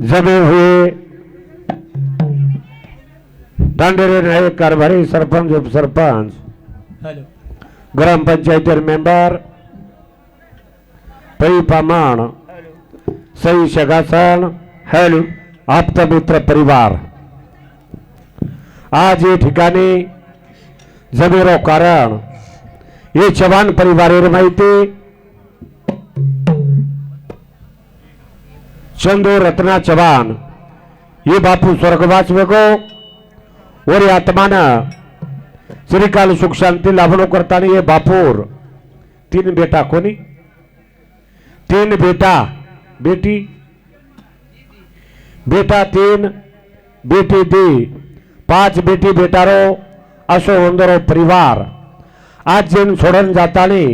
जमे हुए दांडेरे नायक कारभारी सरपंच उप सरपंच ग्राम पंचायत मेंबर पै पामाण सई शगासन हेलो आप्त मित्र परिवार आज ये ठिकाणी जमेरो कारण ये चव्हाण परिवारेर माहिती चंदू रत्ना चव्हाण ये बापू स्वर्गवास वेगो और आत्माना श्रीकाल सुख शांति लाभनो करता ये बापूर तीन बेटा कोनी तीन बेटा बेटी बेटा तीन बेटी दी पांच बेटी बेटारो असो वंदरो परिवार आज जेन सोडन जातानी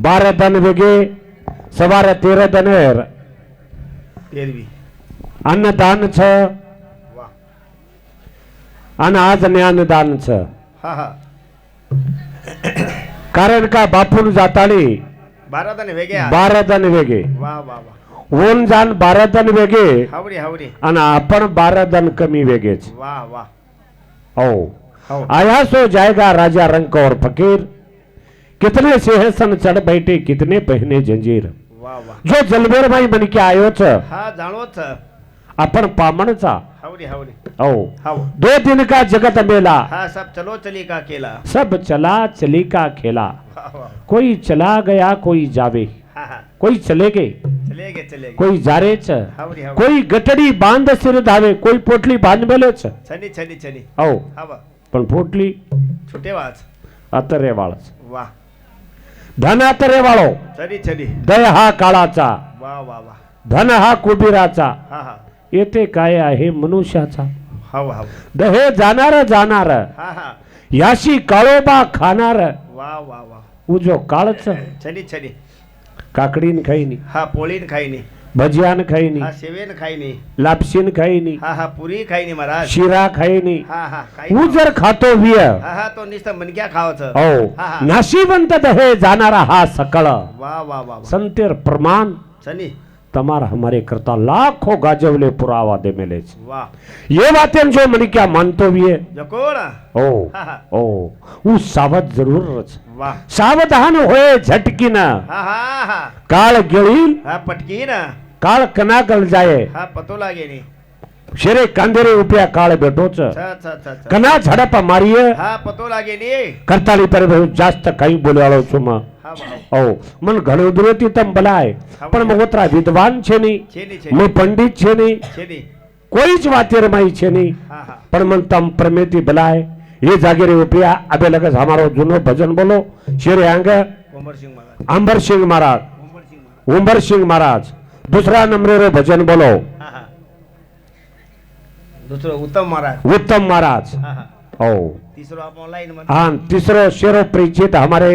12 दन वेगे सवारे 13 दनेर अन्नदान छ आणि आज ज्ञानदान छ कारण का बापून जातानी 12 दन वेगे ओन जान 12 दन वेगे आणि आपण 12 दन कमी वेगेच आया सो जाएगा राजा रंक और फकीर कितने सिंहासन चढ़ बैठे कितने पहने जंजीर जो जलबेर भाई बन के आयो छ अपन पामणचा दो दिन का जगत मेला सब चलो चली का खेला सब चला चली का खेला कोई चला गया कोई जावे कोई चले गए कोई जारे छ कोई गटड़ी बांध सिर धावे कोई पोटली बांध मेले छ छनी पण पोटली छुटे वाच अतरे वाळच वाह धन अतरे वाळो छनी दय हा काळाचा वाह वाह धन हा कुबीराचा येथे काय आहे मनुष्याचा दहे जाणार जाणार याशी काळोबा खाणार वाह वाह वाह उजो काळच छनी काकडीन खाईनी पोळीन खाईनी भजियान खाईनी सेवेन खाईनी लापशीन खाईनी पुरी खाईनी महाराज शिरा खाईनी उजर खातो विय तो नुसतं मनक्या खावाचं हो नाशिवंत दहे जाणारा हा सकळ वाह वाह वाह संतेर प्रमाण छनी तमार हमारे करता लाखों गाजवले पुरावा दे मिले वाह ये बातें जो मन क्या मानतो भी है जकोड़ा ओ वो सावध जरूर रच वाह सावधान होए झटकी ना काल गिळील पटकी ना काळ कना गल जाए पतो लागे नहीं शेरे कांदेरे उपया काळ भेटोच कना झडप मारिये पतो लागे नहीं करताली पर जास्त काही बोलाळो छुम ओ मन घणो दुरती तम बलाय पण मगोत्रा विद्वान छे नहीं मैं पंडित छे नहीं कोई ज वातेर माई छे नहीं पण मन तम प्रमेती बलाय ये जागेरे उपया अबे लगस हमारो जुनो भजन बोलो शेरे आंग अंबर सिंह महाराज उमर सिंह महाराज दूसरा नंबर रो भजन बोलो दूसरो उत्तम महाराज ओ तीसरो आप ऑनलाइन में हाँ तीसरो शेरो परिचित हमारे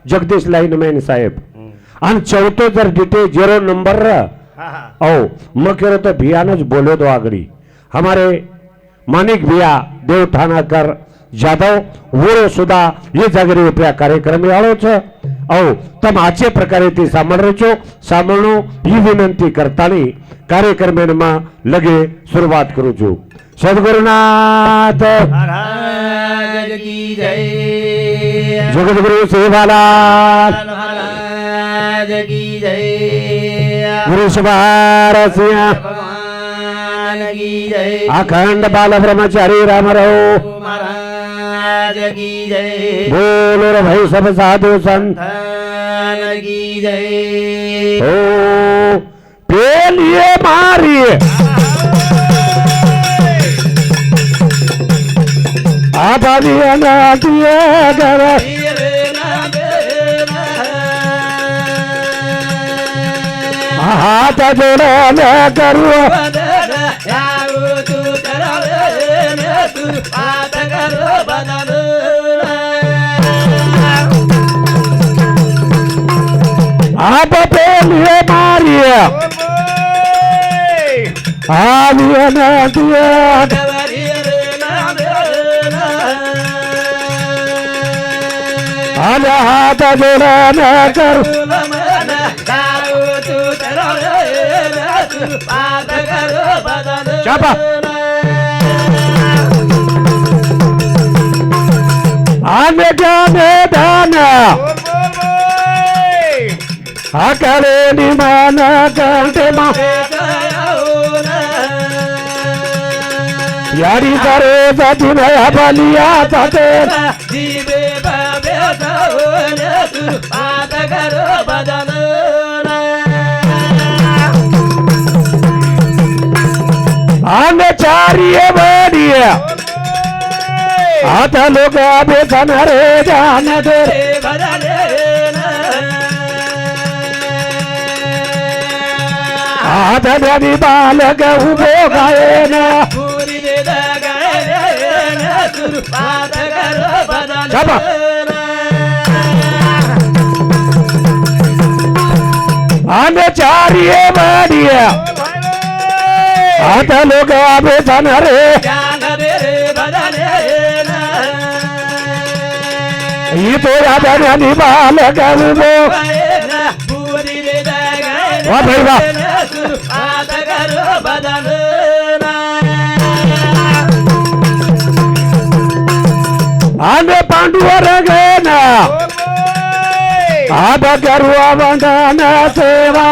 जगदीश लाइन मैन साहेब आणि चौथो जर डिटे 0 नंबर ओ मग केरो तो भियानच बोलो दो आगड़ी हमारे मानिक भिया देव ठाणाकर जाधव वोरो सुद्धा ये जागरी उपया कार्यक्रम आलो छ ओ तम आचे प्रकारे ती सामळरेचो सामळनो ही विनंती करतानी कार्यक्रमेनमा लगे सुरुवात करू छु सद्गुरुनाथ महाराज की जय जगद्गुरु सेवालाल महाराज की जय गुरु सुभारसिंह भगवान की जय अखंड बाल ब्रह्मचारी रामराव महाराज की जय बोलो रे भाई सब साधु संत की जय ओ पेलिए मारिए आबादी अनादिए गर हाथ जोड़ो न करो आप पेलिए मारिए आलिए अनादिए हाथ जोड़ा न कर चापा आने जाने दाना आकाले निमाना कांटे मा यारी करे जाती नया बलिया जाते जीवे बाबे जाओने तू बात करो बदन आने चारिये बढ़िया आता लोग आबे रे जाने दे आता नदी बालक उभो गाए ना चापा आने चारिये बढ़िया आता लोग आबे रे ये तो राजा ने बालक उभो वाह भाई वाह आने पांडुआ रंगना आधा करुआ बंधना सेवा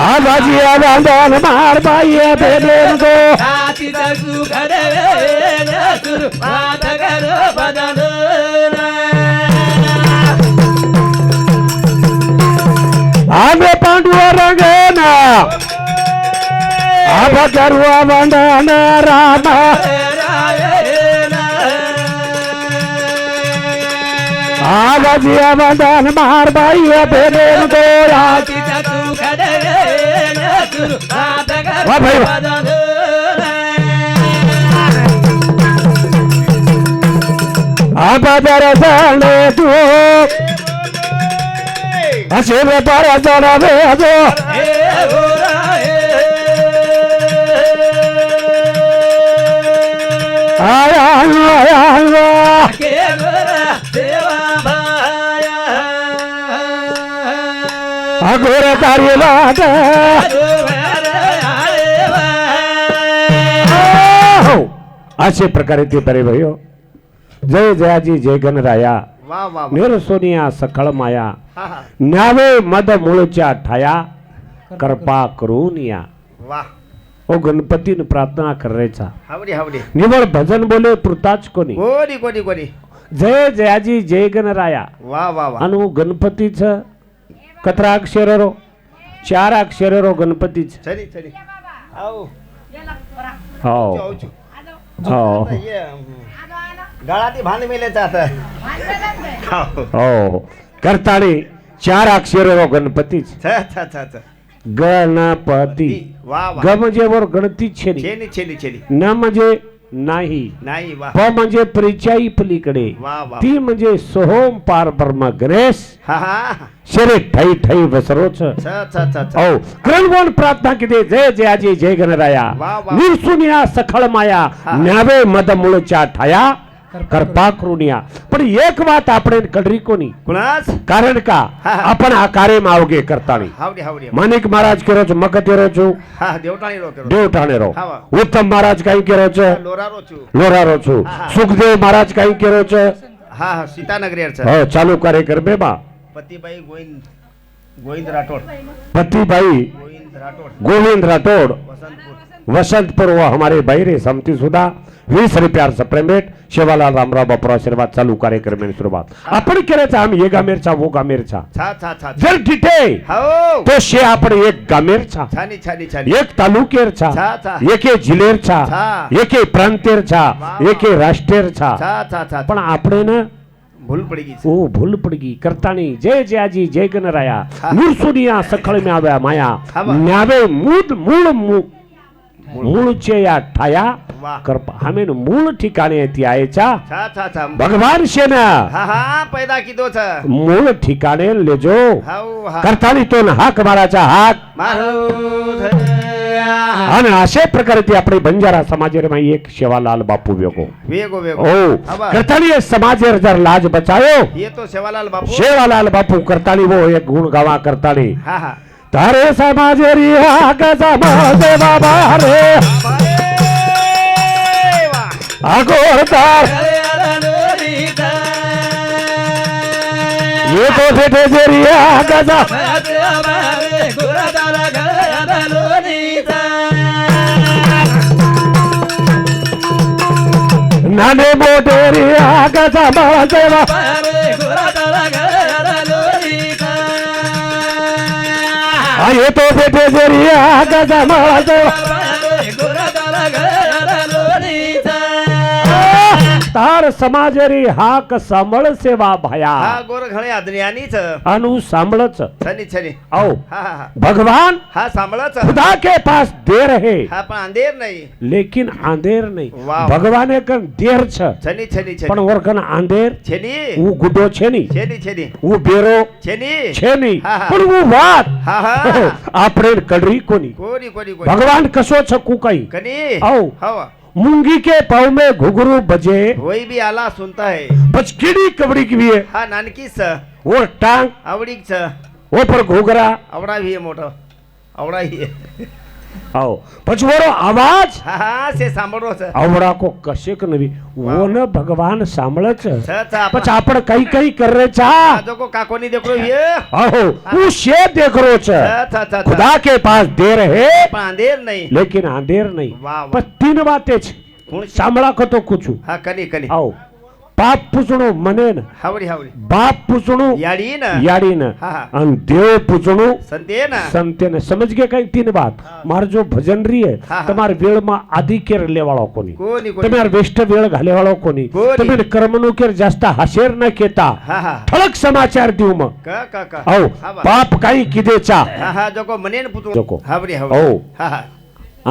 आधा जिया बंधन मार पाइए बेले को आने पांडुआ रंगना आधा करुआ बंधना रामा आधा जिया बंधन मार पाइए बेले को वाह भाई वाह आबादर साले तू हसे में पारा जाना बे जो आया अगोरे तारी बात अशे प्रकारे ते बरे भयो जय जयाजी जय गणराया वाह वाह निर सोनिया सखळ माया हा हा न्यावे मद मूळच्या ठाया कृपा करूनिया वाह ओ गणपतीन प्रार्थना करायचा हावडी हावडी निवळ भजन बोले पुरताच कोणी कोणी कोणी कोणी जय जयाजी जय गणराया वाह वाह वाह अनु गणपतीच कतरा अक्षर रो 4 अक्षर रो गणपतीच चली चली आओ हो आऊचू हो ये गळाती भांड मेलेचा आता हो करताळी 4 अक्षर रो गणपतीच छ छ छ छ गणपती वाह वाह ग म्हणजे वर गणती छेनी छेली छेली छेली न म्हणजे नाही नाही वाह प म्हणजे परिचयी पलीकडे वाह वाह ती म्हणजे सोहम पार ब्रह्म गणेश हा हा शरे ठई ठई बसरोच छ छ छ छ औ क्रमवन प्रार्थना किती जय जयाजी जय गणराया वाह, वाह. निरसुनिया सखळ माया हा. न्यावे मद मूळच्या ठाया करपा करुनिया पण एक बात आपण कळरी कोणी कुणास कारण का हा, हा. आपण आ कार्य मावगे करताळी हावडी हावडी माणिक महाराज केरोच मकते रोचू हा देवटाणी रोते देव ठाणे रो हा, वा. उत्तम महाराज काही केरोच लोरा रोचू लोरा रोचू हा, हा. सुखदेव महाराज काही केरोच हा हा सीतानगरी अडचण हो चालू कार्यक्रम बेबा पतीबाई गोविंद राठोड पतिबाई गोविंद राठोड वसंतपुर वसंतपुर व हमारे बहिरे समती सुधा 20 रुपयार सप्रेमेट शेवालाल रामराव बापूराव आशीर्वाद चालू कार्यक्रम में सुरुवात आपण करायचा आम्ही एक गामेरचा वो गामेरचा छा छा छा जर तिथे हो तो शे आपण एक गामेरचा छानी छानी छानी एक तालुकेरचा छा, छा. एके जिल्हेरचा छा. एके प्रांतेरचा वा, वा. एके राष्ट्रेरचा छा छा छा पण આપણે ને भूल पड़ेगी ओ भूल पड़गी करताणी जय जयाजी जय गणराया हा. नुरसुनिया सखळ में आव्या माया हा वा. न्यावे मूळ मूळ मूळचे या ठाया वा. करपा हमेन मूळ ठिकाणी ती आयचा छा छा छा भगवान शेना हा हा पैदा की दो छ मूळ ठिकाणे लेजो हाऊ हा करताणी तो हाक माराचा हाक मारो आणि अशा प्रकारे ती आपली बंजारा समाजेમાં એક સેવાલાલ બાપુ વેગો वेगो वेगो ओ आबा. करताली समाजे जर लाज बचायो ये तो सेवालाल बापू सेवालाल बापू करताली वो एक गुण गावा करताली हा हा तारे समाजे रिया का समाजे बाबा रे अगोरदार ये तो बेटे जरिया गजा नाने मोटे रिया गजा माजेवा ये तो बेटे जरिया गजा माजेवा तार समाजरी हाक सांभळ सेवा भया हा गोर घळे आदरियानीच अनु सांभळच छनी छनी आओ हा हा हा भगवान हा सांभळच खुदा के पास देर है हा पण अंधेर नाही लेकिन अंधेर नहीं वाह. भगवान कन देर छ छनी छनी पण छनी वरकन अंधेर छनी वो गुडो छे नहीं छनी छनी वो बेरो छनी छे नहीं हा, हा. पण वो વાત हा हा આપણે કડરી કોની कोणी कोणी कोणी भगवान कसो छकू कई कनी आओ. हवा मूंगी के पाव में घुघरू बजे होई भी आला सुनता है बचकीड़ी कबड़ी की भी है हा नानकी स वो टांग आवडीक स वो पर घुघरा आवडा भी है मोठो आवडा ही है आओ पछवरो आवाज हा हा से सांभळो स आवड़ा को कशेक नवी वो न भगवान सांभळच छ छ पछ आपण काही काही कर रे चा जो को काकोनी देखरो ये आओ वो शे देख रो छ छ छ छ खुदा के पास देर है पण अंधेर नाही लेकिन अंधेर नहीं वाह, वाह. पर तीन बातें छ कोण सांभळा को तो कुछ हा कनी कनी आओ पाप पूछणो मने न हावडी हावडी बाप पूछणो याडी न याड़ी न हा, हा. अन देव पूछणो संते न संते ने समझ गए कई तीन बात मार जो भजन रही है हा, हा. તમાર વેળમાં આદિ કેર લેવાળો કોની कोणी कोणी તમાર વેષ્ટ વેળ ઘાલેવાળો કોની કોની? તમે કર્મનું કેર જાસ્ત હાશેર ન કેતા हा हा ठळक समाचार देऊ मग का औ हा बा. पाप काही किदेचा हा हा जो को मने न पुतू जोको. हावडी औ. हावडी हा हा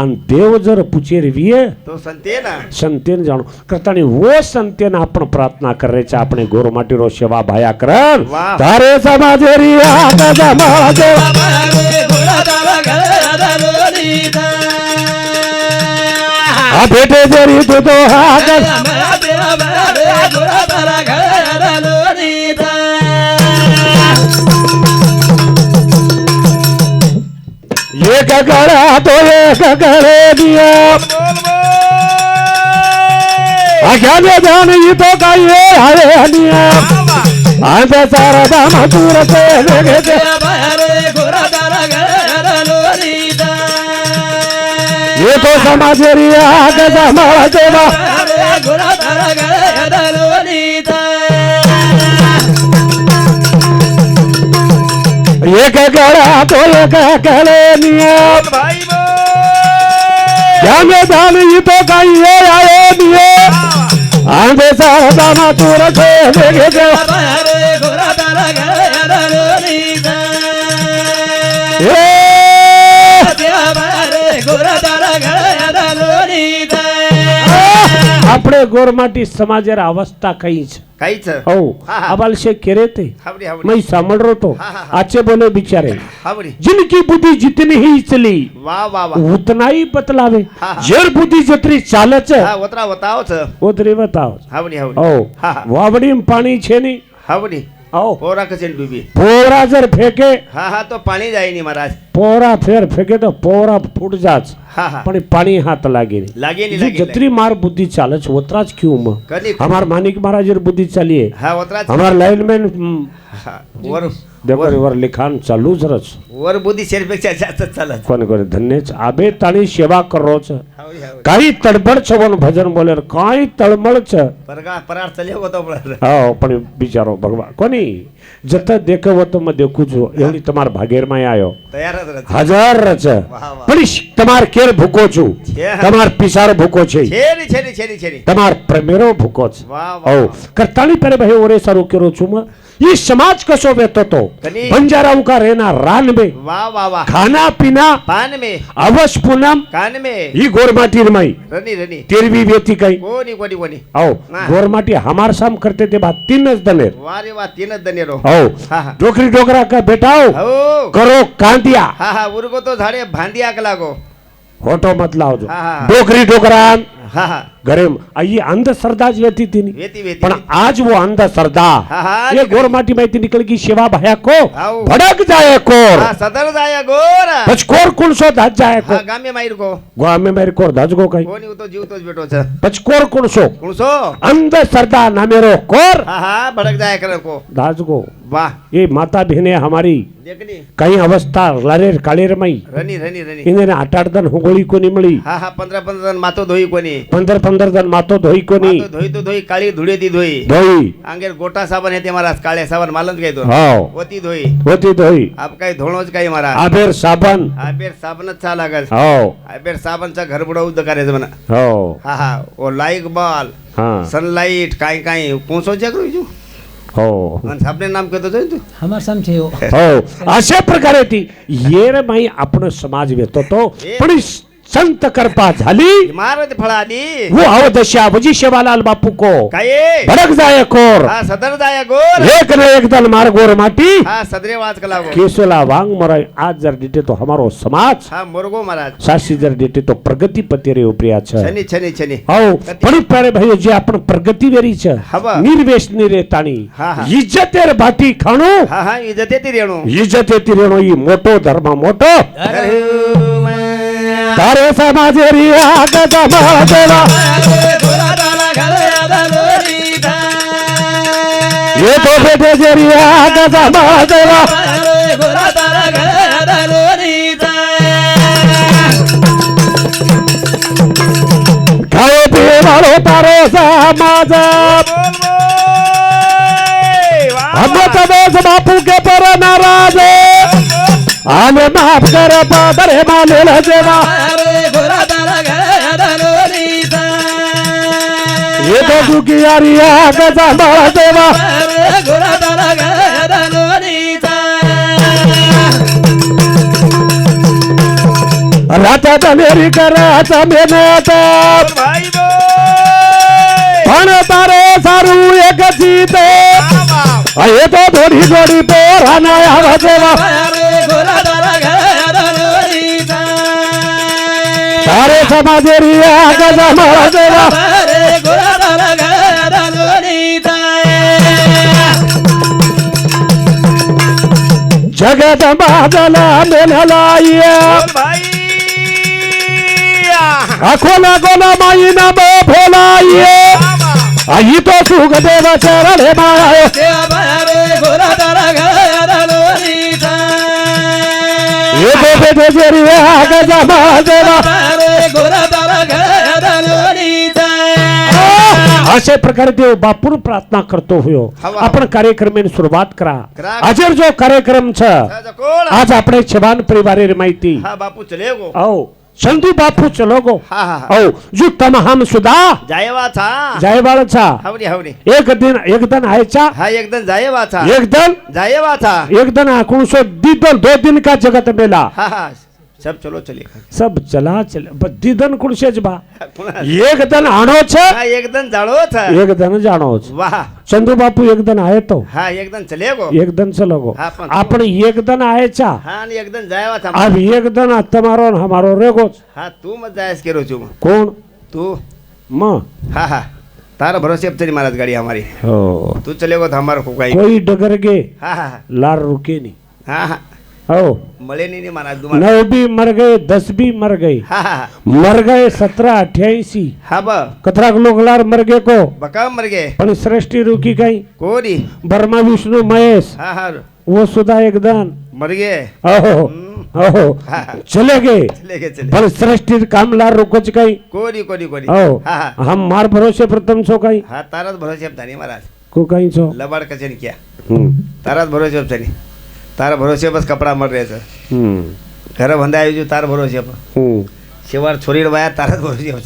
आणि देव जर पुचेर विये तो संते न संतेन जाणो करतानी वो संतेन आपण प्रार्थना करायचा આપણે ગોર માટીરો સેવા ભાયા કરન વાહ. તારે સમાજેરી આકા સમાજે આ બેટે જેરી તું તો આકા एक गळा तो एक गळे दिया अज्ञाने जान ही तो काही हरे हनिया आज सारा दाम दूर से लेगे दे ये तो समाजेरी आग समाज देवा एक गळा तो एक गळे निया भाई बो ज्ञाने जान ही तो काही आए दिए आज सारा दाम दूर से लेगे दे આપણે ગોરમાટી સમાજેર અવસ્થા કઈ છે काहीच औ हा, हा. अबाल से केरे थे हावडी हावडी मैं समझ रहा तो हा, हा, हा. आचे बोले बिचारे हावडी जिनकी बुद्धि जितनी ही चली वाह वाह वाह उतना ही बतलावे हा, हा. जर बुद्धि जतरी चालच हा वतरा बताओ छ उतरी बताओ हावडी हावडी औ हा, हा. वावड़ी में पानी छे नहीं हावडी औ पोरा कसेल डूबी पोरा जर फेंके हा हा तो पाणी जाई नहीं महाराज पोरा फेर फेंके तो पोरा फूट जाच हा हा पण पाणी हाथ लागे नहीं लागे नहीं जी लागे जतरी मार बुद्धि चालच उतराच क्यों म कनी हमार मानिक महाराज बुद्धि चलिए हा वतरा हमार लाइनमैन वर देखो वर लिखाण चालूच रच वर बुद्धी शेरपेक्षा जास्त चालत कोण कोण धन्यच आबे ताणी सेवा करोच हावडी हावडी काही तडबड छवन भजन बोले काही तळमळ छ परगा परार चले होतो पण હા પણ બિચારો ભગવાન કોની જતા દેખવો તો મેં દેખું છું એવડી તમાર ભાગેરમાં આવ્યો તૈયાર જ રહે હજાર રચ વાહ, વાહ. પણ તમાર કેર ભૂકો છું છે. તમાર પિસાર ભૂકો છે છેરી છેરી છેરી છેરી તમાર પ્રેમેરો ભૂકો છે વાહ વાહ ઓ કરતાળી પેરે ભાઈ ઓરે સારું કેરો છું મેં ये समाज कसो वेतो तो कनी? बंजाराओं का रहना रान में वाह वाह वाह खाना पीना पान में अवश पूनम कान में ही गोरमाटी रमाई रनी रनी तेरवी व्यती कई कोणी कोणी कोणी आओ हाँ। गोरमाटी हमार साम करते थे बात तीन दनेर वारे वा तीनच दनेरो आओ हा हा डोकरी डोकरा का बेटाओ हो करो कांदिया हा हा उरगो तो झाडे भांदी आग लागो હોટો મત લાવજો હા, હા. ડોકરી ડોકરાન હા હા ઘરે ये अंधश्रद्धा ज वेती थी नहीं વેતી વેતી પણ आज वो अंधश्रद्धा हाँ, हाँ, ये निकल गोर माटी में थी निकल गई सेवा भया को आओ। भड़क जाए कोर હા સદર જાય ગોર पचकोर कुणसो धज जाए को હા ગામે માઈર કો गामे मेरे कोर धज गो कहीं કોની હું તો જીવતો જ બેઠો છે पचकोर कुणसो કુણસો अंधश्रद्धा नामेरो कोर હા હા ભડક જાય કરે કો धज गो વાહ ये माता बहने हमारी દેખની कई अवस्था लरेर कालेर मई રની રની રની इन्हें 8 दिन हुगोली को नहीं मिली હા હા 15 દન માતો ધોઈ કોની 15 दिन मातो धोई को नहीं માતો ધોઈ તો ધોઈ કાળી ધૂળેથી ધોઈ धोई આંગેર ગોટા સાબન હે મારા કાળે સાબન માલન કહી દો हाँ ઓતી ધોઈ होती धोई આપ કઈ ધોણો જ કઈ મારા आबेर साबन આ બેર સાબન જ ચા લાગે हाँ આ બેર સાબન ચા ઘર બડાવું દકારે છે મને हाँ હા હા ઓ લાઈક બાલ हाँ સનલાઇટ કાઈ કાઈ પૂછો છે કરું છું हो અને સાબને નામ કહેતો જોઈ તું हमार समझे हो हो अशा प्रकारे ती ये रे माई आपण समाज वेतो तो पण ही संत कृपा झाली इमारत फळादी वो अवदशा वजी शेवालाल बापू को काय भड़क जाए कोर हा सदर जाया गोर एक न एक दल मार गोर माटी हा सदरे वाच कलागो केसोला वांग मराय आज जर डिटे तो हमारो समाज हा मुरगो महाराज सासी जर डिटे तो प्रगति पती रे उपरिया छ छनी छनी छनी हो पण प्यारे भाई जे आपण प्रगति वेरी छ हवा. निर्वेश रे ताणी हा, हा. इज्जतेर बाटी खाणो हा हा इजते ती रेणू इज्जतेती रेणो ई मोटो धर्म मोटो तारे समाजेरी आग समाजेला ये तो बेटे जेरी आग समाजेला खाए पिए वालो तारे समाज हम तबेज बापू के पर नाराज आने माफ कर पादरे माने लजेवा ये तो दुखी यारिया गजा मारा देवा राता तमेरी कराता मेने आता भाई बो पण तारे सारू एक जीते ये तो थोड़ी थोड़ी पोराना आवा देवा तारे समाजेरी गजा मारा देवा जगत बादला मेलाइया भाई अखोला गोला माई ना बो भोलाइए आई तो सुख देव चरण माया ये तो बेटे जेरी गजा मारा देवा अशा प्रकारे देव बापूर प्रार्थना करतो हुयो हवा. आपण कार्यक्रमाने सुरुवात करा करा. आजर जो कार्यक्रम छ कोण आज આપણે छबान परिवारे माहिती हा बापू चले गो औ संधू बापू चलो गो हा हा औ जो तमाम सुधा जायवा था जायवाळ छा हवडी हवडी एक दिन आयचा हा एकदम जायवा था एकदम जायवा था एकदम आकुणसो दीदन 2 दिन का जगत मेला हा हा सब चलो चले सब चला चले दीदन कुणसेज बा पुन्हा एक दिन आणो छ हा एकदम जाळो था एक दिन जाणो छ वाह संधू बापू एक दिन आहे तो हा एकदम चले गो एक दिन चलो गो हा, पण- आपण एक दिन आयचा हा आणि एकदम जायवा था अब एक दिन तुम्हारो न हमारो रेगो हा तू मत जायस केरो छु कौन तू म हा हा तारा भरोसे अब चली महाराज गाड़ी हमारी हो तू चले गो तो हमारा को काई कोई डगर गे हा हा लार रुके नहीं हा हा हो मले नहीं महाराज तुम्हारा 9 भी मर गए 10 भी मर गए हा हा मर गए 1788 हा ब कतरा लोग लार मर गए को बका मर गए पण सृष्टि रुकी गई कोरी ब्रह्मा विष्णु महेश हा हा वो सुधा एक दिन मर गए ओहो ओहो चले गए चले गए चले पण सृष्टि काम लार रुकोच काही कोरी कोरी कोरी हो हा हा हम मार भरोसे प्रथम छो काही हा ताराच भरोसे अब धानी महाराज को काही छो लबाड़ कचन किया हम्म ताराच भरोसे अब चली तारा भरोसे बस कपड़ा मर रहे थे हम्म घर बंधा आई जो तार भरोसे अब हम्म शिवार छोरी बाया ताराच भरोसे अब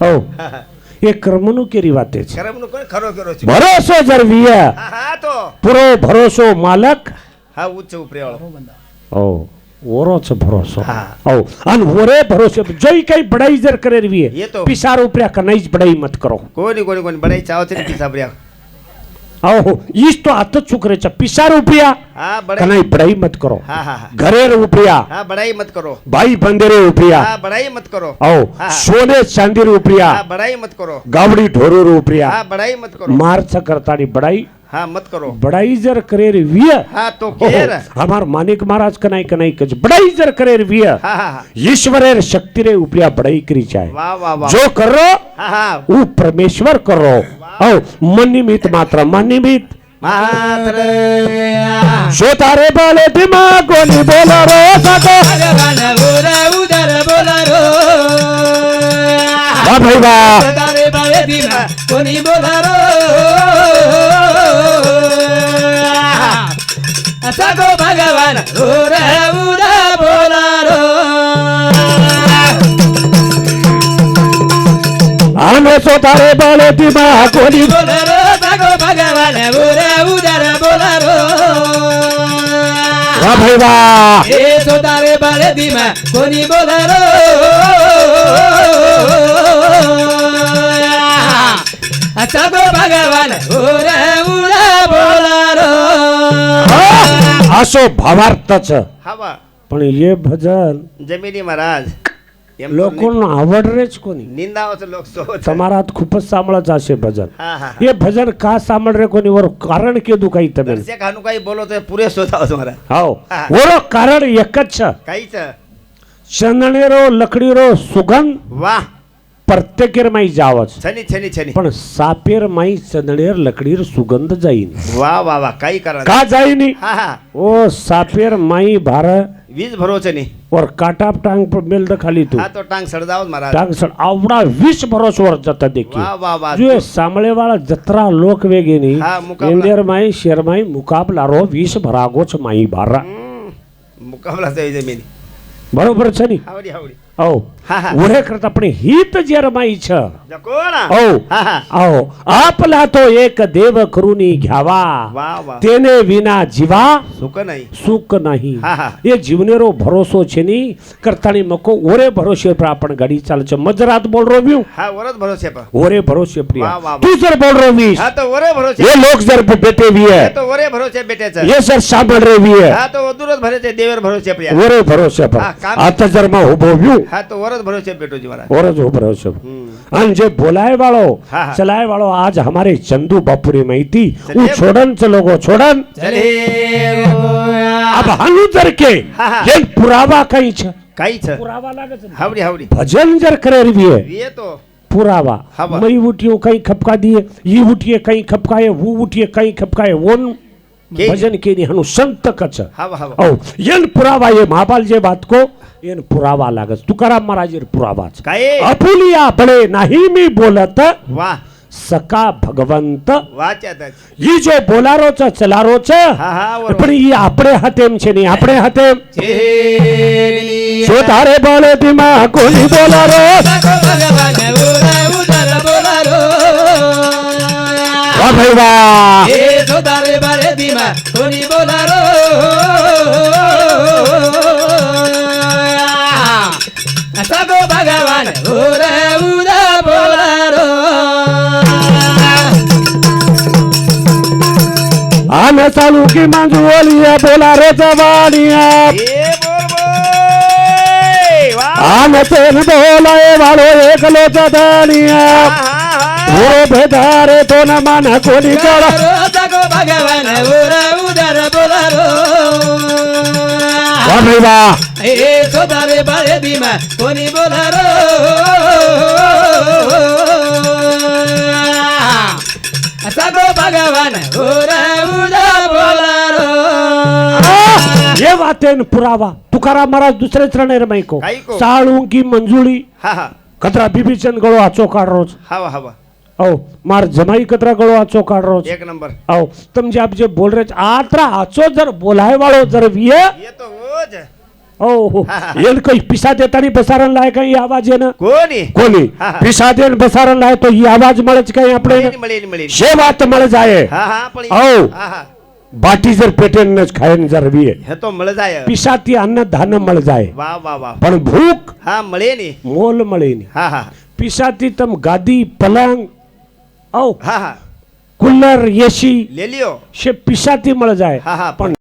हो हा हा ये कर्मनु केरी वाते छे खरं म्हणून कोण खरो करो छु भरोसो जर विया हा हा तो पुरो भरोसो मालक हा उच्च उपरेवाळो ओ ओरो छ भरोसो हा. ओ अन ओरे भरोसे जोई काही बड़ाई जर करे रविए ये तो. पिसार उपऱ्या कनाईच बड़ाई मत करो कोणी कोणी कोणी बडाई चावचे पिसा बऱ्या आओ ईश तो आतच चुकरेचा पिसा रुपया हाँ बड़ाई कनाई बड़ाई मत करो हाँ हाँ हाँ घरे रुपया हाँ बड़ाई मत करो भाई बंदेरे रुपया हाँ बड़ाई मत करो आओ हाँ। सोने चांदी रुपया हाँ बड़ाई मत करो गावड़ी ढोरू रुपया हाँ बड़ाई मत करो मार्च करतानी बड़ाई हाँ मत करो बड़ाई जर करे रे विय हाँ तो केर हमार मानिक महाराज कनाई कनाई कज बड़ाई जर करे रे विय हाँ हाँ हाँ ईश्वरेर शक्ति रे उपया बड़ाई करी चाहे वाह वाह वाह जो करो हाँ हाँ वो परमेश्वर करो आओ मन निमित मात्र मन निमित मात्र जो तारे बाले दिमाग को नहीं बोला रो सको भगवान बोला उधर बोला रो वाह भाई वाह तारे बाले दिमा कोनी बोला रो सगो भगवान बोला उधर बोला रो आने सो तारे बाले दिमाग को नहीं बोला रो सगो भगवान बोला उधर बोला रो वाह भाई वाह ए सो तारे बाले दिमा कोनी बोला रो सगो भगवान बोला बोला रो आसो भावार्थच हवा पण ये भजन जमिनी महाराज एम तो लोकोंना आवडरेच कोणी निंदावचं लोक सोबत તમારા હાથ ખૂબ જ સાંભળા જશે ભજન हाँ हाँ એ ભજન કા સાંભળ રે કોની ઓર કારણ કીધું કઈ તમે दर्शक हानू काही बोलो तो पुरे शोधाव तुम्हाला હાઓ હા. ઓરો કારણ એક જ છે काहीच ચંદણીરો લકડીરો સુગંધ वाह प्रत्येकेर माई जाव છે छनी छनी छनी પણ સાપેર માઈ ચંદણીર લકડીર સુગંધ जाईनी वाह वाह वाह काही करा का जाईनी हाँ हाँ ओ सापेर माई भार वीज भरोसे नहीं और काटा टांग पर मेल द खाली तू हाँ तो टांग सड़दाव महाराज टांग सड आवडा 20 भरोस वर जता देखी वाह वाह वाह जो सामळे वाला जत्रा लोक वेगेनी हा, मुकाबला. इंदियर माई शेर माई मुकाबला रो 20 भरागोच माई भारा मुकाबला तो जमिनी बरोबर છે ની हावडी हावडी ઓ હા હા ઓરે કરતા આપણે હિત જે રમાઈ છે जकोणा ઓ हाँ हाँ આવો આપલા તો એક દેવ કરુની ઘ્યાવા वाह वाह તેને વિના જીવા सुख नहीं સુખ નહીં હા હા એ જીવનેરો ભરોસો છે ની કરતાની મકો ઓરે ભરોસે પર આપણ ગાડી ચાલે છે મજરાત બોલ રો વ્યુ हाँ वरद भरोसे पर ओरे भरोसे प्रिया वाह, वाह, वाह. तू जर बोल रो वीस हाँ तो वरे भरोसे ये लोग जर बेटे भी है ये तो वरे भरोसे बेटे च ये सर सामड़ रे भी है हाँ तो वदुरत भरोसे देवर भरोसे प्रिया ओरे भरोसे पर हाँ, काम- आता जर मैं उभो व्यू हाँ तो वरद भरोसे बेटो जी महाराज ओरे जो भरोसे अन जे बोलाए वालो हाँ, हाँ. चलाए वालो आज हमारे चंदू बापुरी माहिती चलिए. उ छोड़न चलोगो छोड़न चले अब हानु जर के हाँ, हाँ. ये पुरावा कहीं छ काही छ पुरावा लागे छ हावडी हावडी भजन जर करे रही है ये तो पुरावा हाँ, वाह. मई उठियो कहीं खपका दिए ये उठिए कहीं खपकाए वो उठिए कहीं खपकाए वो के- भजन के हनु संत कच हवा हवा औ येन पुरावा ये महाबाल जे बात को येन पुरावा लागस तुकाराम महाराज पुरावा छ काय अपुलिया बळे नाही मी बोलत वाह सका भगवंत वाच्यात ही जो बोलारो छ चलारो छ हाँ हाँ वो पण ही आपणे हातेम छे नहीं आपणे हातेम जो तारे बोले दिमा कोनी बोलारो सगो भगवान बोला उधर बोला रो वाह भाई वाह ए सो तारे बाले दिमा कोनी बोला रो सगो भगवान बोला उधर बोला रो आने चालू की मंजू ओलिया बोला रे जवानिया ये बोल बोल वाह आने तेन बोलाए वालो एकलो जदानिया हाँ हाँ वो भेदारे तो न मन कोनी करा सगो भगवान बोला उधर बोला रो वाह भाई वाह ए सो तारे बाले दिमा कोनी बोला रो सगो भगवान बोला उधर बोला रो ये बातें न पुरावा तुकाराम महाराज दुसरे चरणे रमाई को काई को? साळू की मंजुळी हाँ हाँ कतरा बीबीचंद गळो आचो काढ रोज हवा हवा औ मार जमाई कतरा गळो आचो काढ रोज एक नंबर औ तुम जे आप जे बोल रहे छ, आतरा आचो जर बोलाय वाळो जर विये ये तो वो ज ओ हो येल कोई पिसा देतानी बसारण लाय काही आवाज आहे ना कोणी कोणी हा, हा. पिसा देन बसारण लाय तो ही आवाज મળે છે काही આપણે मळेली मळेली शे વાત મળે જાય हाँ हाँ पण औ. हाँ हाँ बाटी जर पेटेन न खायन जर विये हे तो मळ जाय पिसाती अन्न धान મળે જાય वाह वाह वाह पण भूक हाँ मळे नी मोल મળે ની हाँ हाँ पिसाती तम गादी पलंग औ हाँ हाँ कूलर एसी ले लियो शे पिसाती मळ जाय हा हा पण